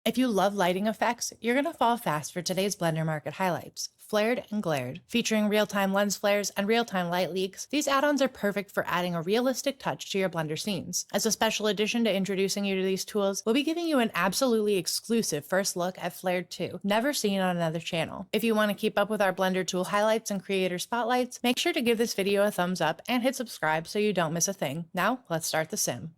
If you love lighting effects, you're gonna fall fast for today's Blender Market highlights. Flared and Glared. Featuring real-time lens flares and real-time light leaks, these add-ons are perfect for adding a realistic touch to your Blender scenes. As a special addition to introducing you to these tools, we'll be giving you an absolutely exclusive first look at Flared 2, never seen on another channel. If you want to keep up with our Blender tool highlights and creator spotlights, make sure to give this video a thumbs up and hit subscribe so you don't miss a thing. Now, let's start the sim.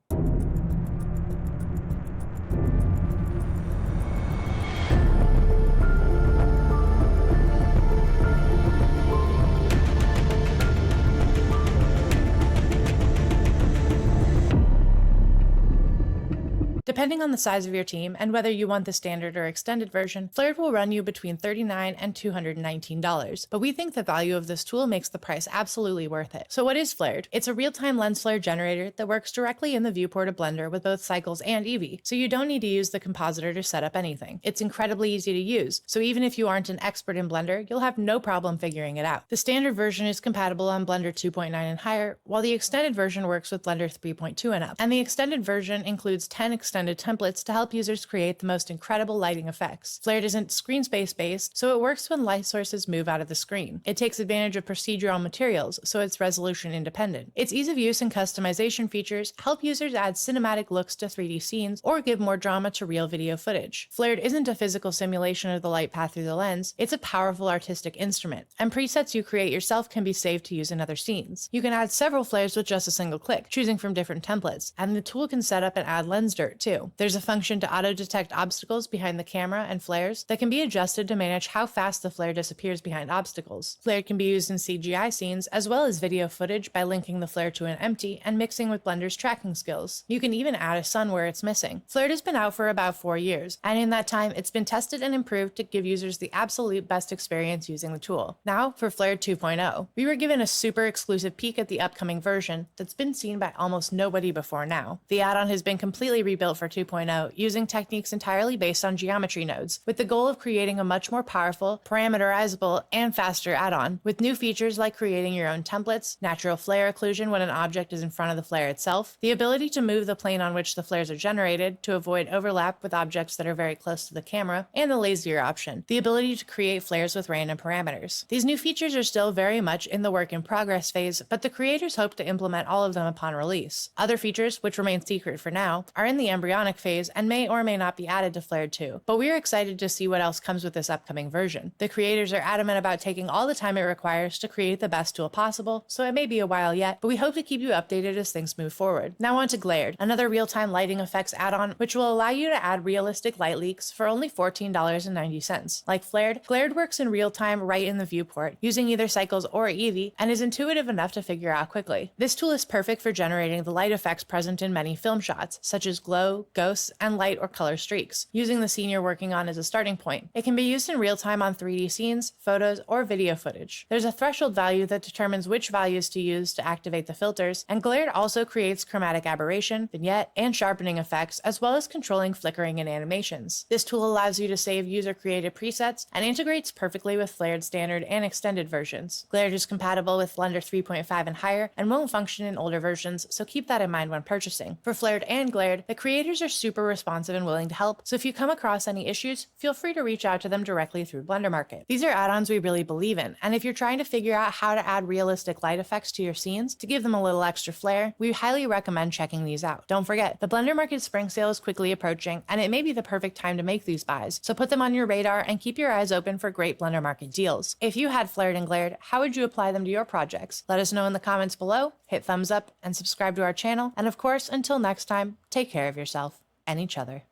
Depending on the size of your team and whether you want the standard or extended version, Flared will run you between $39 and $219, but we think the value of this tool makes the price absolutely worth it. So what is Flared? It's a real-time lens flare generator that works directly in the viewport of Blender with both cycles and Eevee, so you don't need to use the compositor to set up anything. It's incredibly easy to use, so even if you aren't an expert in Blender, you'll have no problem figuring it out. The standard version is compatible on Blender 2.9 and higher, while the extended version works with Blender 3.2 and up. And the extended version includes 10 extended templates to help users create the most incredible lighting effects. Flared isn't screen space based, so it works when light sources move out of the screen. It takes advantage of procedural materials, so it's resolution independent. Its ease of use and customization features help users add cinematic looks to 3D scenes or give more drama to real video footage. Flared isn't a physical simulation of the light path through the lens, it's a powerful artistic instrument, and presets you create yourself can be saved to use in other scenes. You can add several flares with just a single click, choosing from different templates, and the tool can set up and add lens dirt too. There's a function to auto-detect obstacles behind the camera and flares that can be adjusted to manage how fast the flare disappears behind obstacles. Flared can be used in CGI scenes as well as video footage by linking the flare to an empty and mixing with Blender's tracking skills. You can even add a sun where it's missing. Flared has been out for about 4 years, and in that time, it's been tested and improved to give users the absolute best experience using the tool. Now, for Flared 2.0, we were given a super exclusive peek at the upcoming version that's been seen by almost nobody before now. The add-on has been completely rebuilt for 2.0, using techniques entirely based on geometry nodes, with the goal of creating a much more powerful, parameterizable, and faster add-on, with new features like creating your own templates, natural flare occlusion when an object is in front of the flare itself, the ability to move the plane on which the flares are generated to avoid overlap with objects that are very close to the camera, and the lazier option, the ability to create flares with random parameters. These new features are still very much in the work in progress phase, but the creators hope to implement all of them upon release. Other features, which remain secret for now, are in the embryonic phase and may or may not be added to Flared 2, but we are excited to see what else comes with this upcoming version. The creators are adamant about taking all the time it requires to create the best tool possible, so it may be a while yet, but we hope to keep you updated as things move forward. Now on to Glared, another real-time lighting effects add-on, which will allow you to add realistic light leaks for only $14.90. Like Flared, Glared works in real time right in the viewport, using either cycles or Eevee, and is intuitive enough to figure out quickly. This tool is perfect for generating the light effects present in many film shots, such as glow, ghosts, and light or color streaks, using the scene you're working on as a starting point. It can be used in real time on 3D scenes, photos, or video footage. There's a threshold value that determines which values to use to activate the filters, and Glared also creates chromatic aberration, vignette, and sharpening effects, as well as controlling flickering and animations. This tool allows you to save user-created presets and integrates perfectly with Flared standard and extended versions. Glared is compatible with Blender 3.5 and higher and won't function in older versions, so keep that in mind when purchasing. For Flared and Glared, the creators are super responsive and willing to help, so if you come across any issues, feel free to reach out to them directly through Blender Market. These are add-ons we really believe in, and if you're trying to figure out how to add realistic light effects to your scenes to give them a little extra flair, we highly recommend checking these out. Don't forget, the Blender Market spring sale is quickly approaching, and it may be the perfect time to make these buys, so put them on your radar and keep your eyes open for great Blender Market deals. If you had Flared and Glared, how would you apply them to your projects? Let us know in the comments below, hit thumbs up, and subscribe to our channel, and of course, until next time, take care of yourself and each other.